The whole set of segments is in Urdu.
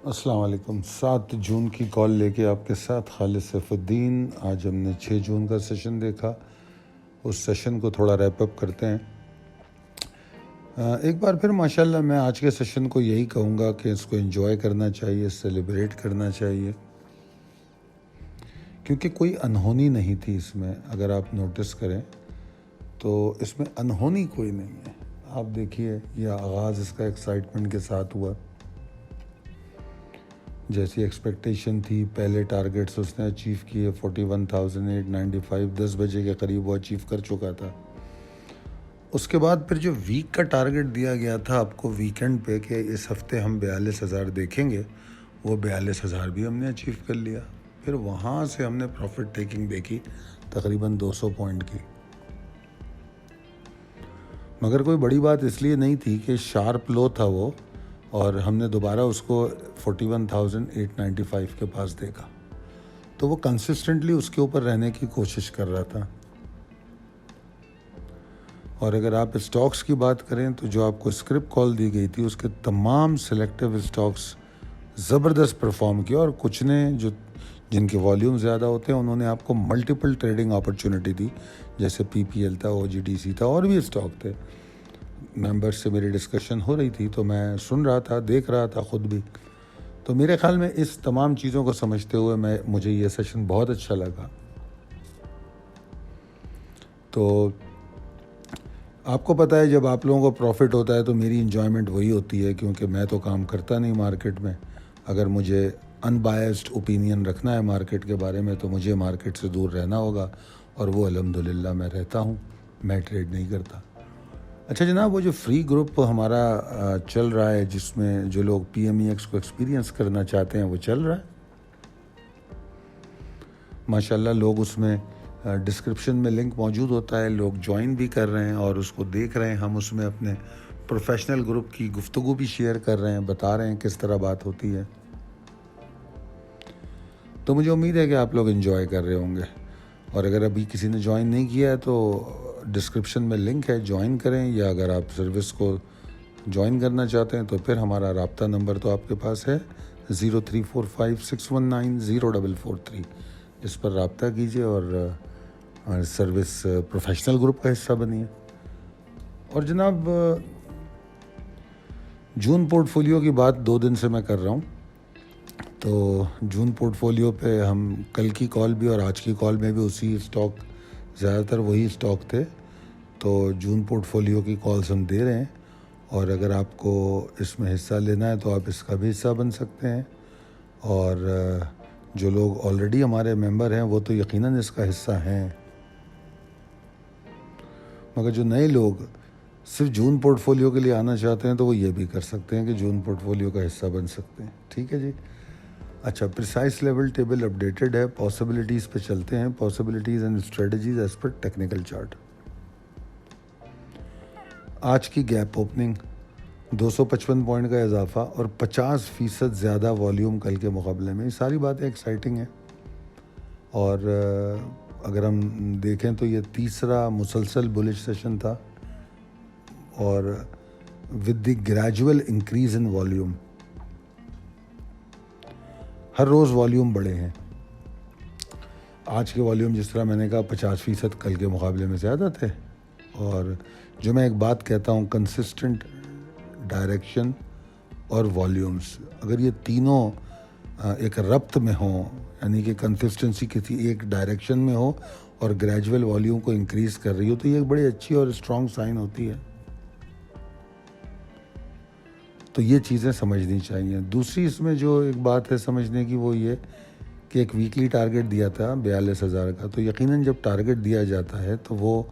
السلام علیکم۔ 7 جون کی کال لے کے آپ کے ساتھ خالد سیف الدین۔ آج ہم نے 6 جون کا سیشن دیکھا، اس سیشن کو تھوڑا ریپ اپ کرتے ہیں۔ ایک بار پھر ماشاءاللہ میں آج کے سیشن کو یہی کہوں گا کہ اس کو انجوائے کرنا چاہیے، سیلیبریٹ کرنا چاہیے، کیونکہ کوئی انہونی نہیں تھی اس میں۔ اگر آپ نوٹس کریں تو اس میں انہونی کوئی نہیں ہے۔ آپ دیکھیے یہ آغاز اس کا ایکسائٹمنٹ کے ساتھ ہوا، جیسی ایکسپیکٹیشن تھی۔ پہلے ٹارگٹس اس نے اچیو کیے 41,895، 10 بجے کے قریب وہ اچیو کر چکا تھا۔ اس کے بعد پھر جو ویک کا ٹارگٹ دیا گیا تھا آپ کو ویکنڈ پہ کہ اس ہفتے ہم 42,000 دیکھیں گے، وہ 42,000 بھی ہم نے اچیو کر لیا۔ پھر وہاں سے ہم نے پروفٹ ٹیکنگ دیکھی تقریباً 200 پوائنٹ کی، مگر کوئی بڑی بات اس لیے نہیں تھی کہ شارپ لو تھا وہ، اور ہم نے دوبارہ اس کو 41,895 کے پاس دیکھا، تو وہ کنسسٹنٹلی اس کے اوپر رہنے کی کوشش کر رہا تھا۔ اور اگر آپ اسٹاکس کی بات کریں تو جو آپ کو اسکرپٹ کال دی گئی تھی اس کے تمام سلیکٹیو اسٹاکس زبردست پرفارم کیا، اور کچھ نے جن کے والیوم زیادہ ہوتے ہیں انہوں نے آپ کو ملٹیپل ٹریڈنگ اپرچونٹی دی، جیسے پی پی ایل تھا، او جی ڈی سی تھا، اور بھی اسٹاک تھے۔ ممبر سے میری ڈسکشن ہو رہی تھی تو میں سن رہا تھا، دیکھ رہا تھا خود بھی۔ تو میرے خیال میں اس تمام چیزوں کو سمجھتے ہوئے مجھے یہ سیشن بہت اچھا لگا۔ تو آپ کو پتہ ہے جب آپ لوگوں کو پروفٹ ہوتا ہے تو میری انجوائمنٹ وہی ہوتی ہے، کیونکہ میں تو کام کرتا نہیں مارکیٹ میں۔ اگر مجھے ان بائسڈ اوپینین رکھنا ہے مارکیٹ کے بارے میں تو مجھے مارکیٹ سے دور رہنا ہوگا، اور وہ الحمدللہ میں رہتا ہوں، میں ٹریڈ نہیں کرتا۔ اچھا جناب، وہ جو فری گروپ ہمارا چل رہا ہے جس میں جو لوگ پی ایم ای ایکس کو ایکسپیرینس کرنا چاہتے ہیں وہ چل رہا ہے ماشاءاللہ۔ لوگ اس میں ڈسکرپشن میں لنک موجود ہوتا ہے، لوگ جوائن بھی کر رہے ہیں اور اس کو دیکھ رہے ہیں۔ ہم اس میں اپنے پروفیشنل گروپ کی گفتگو بھی شیئر کر رہے ہیں، بتا رہے ہیں کس طرح بات ہوتی ہے۔ تو مجھے امید ہے کہ آپ لوگ انجوائے کر رہے ہوں گے، اور اگر ابھی کسی نے جوائن نہیں کیا ہے تو ڈسکرپشن میں لنک ہے، جوائن کریں، یا اگر آپ سروس کو جوائن کرنا چاہتے ہیں تو پھر ہمارا رابطہ نمبر تو آپ کے پاس ہے 0345619043، اس پر رابطہ کیجیے اور سروس پروفیشنل گروپ کا حصہ بنیے۔ اور جناب، جون پورٹ فولیو کی بات 2 دن سے میں کر رہا ہوں، تو جون پورٹ فولیو پہ ہم کل کی کال بھی اور آج کی کال میں بھی اسی اسٹاک، زیادہ تر وہی اسٹاک تھے، تو جون پورٹ فولیو کی کالز ہم دے رہے ہیں، اور اگر آپ کو اس میں حصہ لینا ہے تو آپ اس کا بھی حصہ بن سکتے ہیں۔ اور جو لوگ آلریڈی ہمارے ممبر ہیں وہ تو یقیناً اس کا حصہ ہیں، مگر جو نئے لوگ صرف جون پورٹ فولیو کے لیے آنا چاہتے ہیں تو وہ یہ بھی کر سکتے ہیں کہ جون پورٹ فولیو کا حصہ بن سکتے ہیں۔ ٹھیک ہے جی۔ اچھا، پریسائز لیول ٹیبل اپڈیٹڈ ہے، پاسبلٹیز پہ چلتے ہیں، possibilities and strategies as per technical chart. آج کی گیپ اوپننگ 255 پوائنٹ کا اضافہ اور 50% زیادہ والیوم کل کے مقابلے میں، یہ ساری باتیں ایکسائٹنگ ہیں۔ اور اگر ہم دیکھیں تو یہ تیسرا مسلسل بلش سیشن تھا، اور with the gradual increase in volume, ہر روز والیوم بڑھے ہیں۔ آج کے والیوم جس طرح میں نے کہا 50% کل کے مقابلے میں زیادہ تھے، اور جو میں ایک بات کہتا ہوں، کنسسٹنٹ ڈائریکشن اور والیومز، اگر یہ تینوں ایک ربط میں ہوں، یعنی کہ کنسسٹنسی کسی ایک ڈائریکشن میں ہو اور گریجول والیوم کو انکریز کر رہی ہو، تو یہ ایک بڑی اچھی اور اسٹرانگ سائن ہوتی ہے۔ تو یہ چیزیں سمجھنی چاہیے۔ دوسری اس میں جو ایک بات ہے سمجھنے کی، وہ یہ کہ ایک ویکلی ٹارگٹ دیا تھا 42,000 کا، تو یقیناً جب ٹارگٹ دیا جاتا ہے تو وہ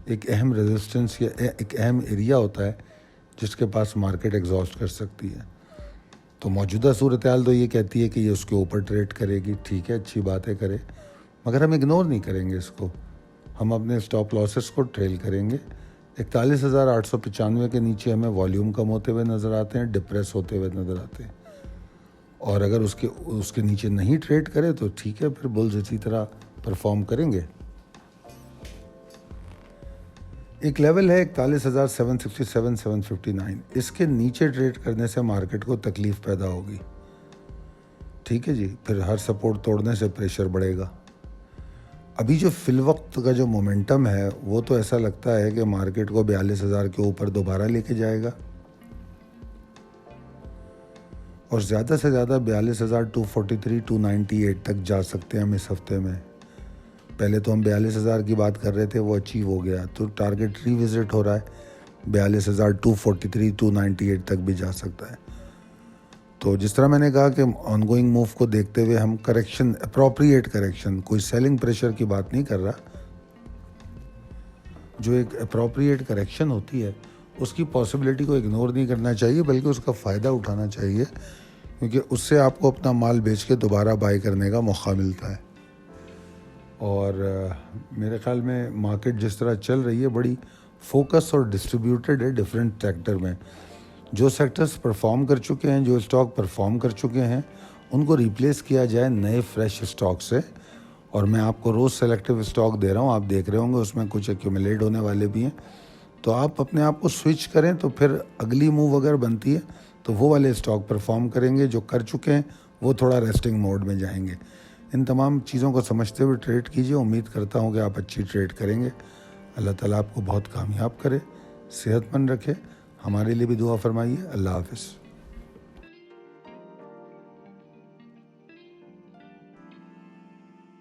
ایک اہم ریزسٹنس یا ایک اہم ایریا ہوتا ہے جس کے پاس مارکیٹ ایگزاسٹ کر سکتی ہے۔ تو موجودہ صورتحال تو یہ کہتی ہے کہ یہ اس کے اوپر ٹریڈ کرے گی، ٹھیک ہے، اچھی باتیں کرے، مگر ہم اگنور نہیں کریں گے اس کو، ہم اپنے اسٹاپ لاسز کو ٹریل کریں گے۔ 41,895 کے نیچے ہمیں والیوم کم ہوتے ہوئے نظر آتے ہیں، ڈپریس ہوتے ہوئے نظر آتے ہیں، اور اگر اس کے نیچے نہیں ٹریڈ کرے تو ٹھیک ہے، پھر بلز اسی طرح پرفارم کریں گے۔ ایک لیول ہے 41,767 759، اس کے نیچے ٹریڈ کرنے سے مارکیٹ کو تکلیف پیدا ہوگی، ٹھیک ہے جی، پھر ہر سپورٹ توڑنے سے پریشر بڑھے گا۔ ابھی جو فی الوقت کا جو مومنٹم ہے وہ تو ایسا لگتا ہے کہ مارکیٹ کو 42,000 کے اوپر دوبارہ لے کے جائے گا، اور زیادہ سے زیادہ 42,243 298 تک جا سکتے ہیں ہم اس ہفتے میں۔ پہلے تو ہم 42,000 کی بات کر رہے تھے، وہ اچیو ہو گیا، تو ٹارگٹ ری وزٹ ہو رہا ہے، 42,243 298 تک بھی جا سکتا ہے۔ تو جس طرح میں نے کہا کہ آن گوئنگ موو کو دیکھتے ہوئے ہم کریکشن، اپروپریٹ کریکشن، کوئی سیلنگ پریشر کی بات نہیں کر رہا، جو ایک اپروپریٹ کریکشن ہوتی ہے اس کی پاسبلٹی کو اگنور نہیں کرنا چاہیے، بلکہ اس کا فائدہ اٹھانا چاہیے، کیونکہ اس سے آپ کو اپنا مال بیچ کے دوبارہ بائی کرنے کا موقع ملتا ہے۔ اور میرے خیال میں مارکیٹ جس طرح چل رہی ہے بڑی فوکس اور ڈسٹریبیوٹیڈ ہے ڈیفرنٹ سیکٹر میں۔ جو سیکٹرز پرفارم کر چکے ہیں، جو اسٹاک پرفارم کر چکے ہیں، ان کو ریپلیس کیا جائے نئے فریش اسٹاک سے۔ اور میں آپ کو روز سلیکٹیو اسٹاک دے رہا ہوں، آپ دیکھ رہے ہوں گے اس میں کچھ ایکیومولیٹ ہونے والے بھی ہیں، تو آپ اپنے آپ کو سوئچ کریں، تو پھر اگلی موو اگر بنتی ہے تو وہ والے اسٹاک پرفارم کریں گے، جو کر چکے ہیں وہ تھوڑا ریسٹنگ موڈ میں جائیں گے۔ ان تمام چیزوں کو سمجھتے ہوئے ٹریڈ کیجیے، امید کرتا ہوں کہ آپ اچھی ٹریڈ کریں گے۔ اللہ تعالیٰ آپ کو بہت کامیاب کرے، صحت مند رکھے، ہمارے لیے بھی دعا فرمائیے۔ اللہ حافظ۔